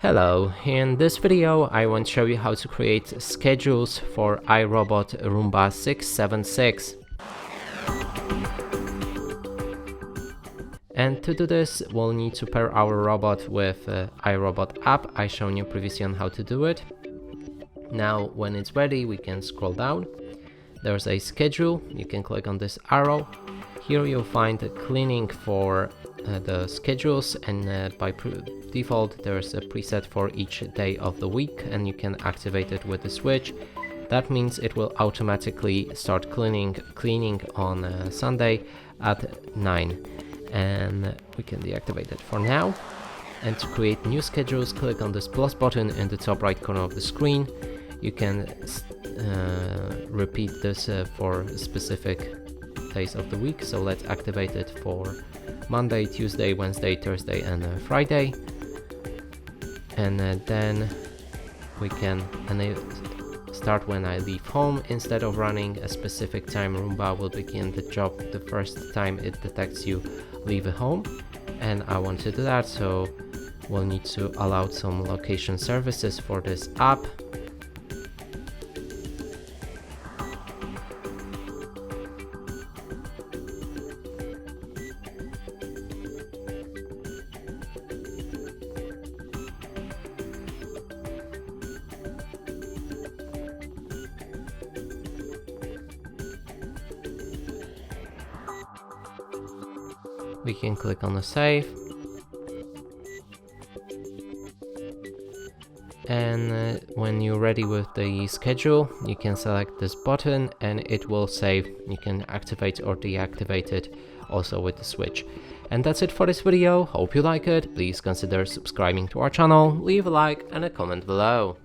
Hello, in this video I want to show you how to create schedules for iRobot Roomba 676. And to do this, we'll need to pair our robot with iRobot app. I shown you previously on how to do it. Now when it's ready, we can scroll down. There's a schedule, you can click on this arrow. Here you'll find a cleaning for the schedules, and by default there's a preset for each day of the week, and you can activate it with the switch. That means it will automatically start cleaning on Sunday at 9, and we can deactivate it for now. And to create new schedules, click on this plus button in the top right corner of the screen. You can repeat this for specific days of the week, so let's activate it for Monday, Tuesday, Wednesday, Thursday and Friday, and then we can start when I leave home. Instead of running a specific time, Roomba will begin the job the first time it detects you leave home, and I want to do that, so we'll need to allow some location services for this app. We can click on the save, and when you're ready with the schedule, you can select this button and it will save. You can activate or deactivate it also with the switch. And that's it for this video. Hope you like it. Please consider subscribing to our channel, leave a like and a comment below.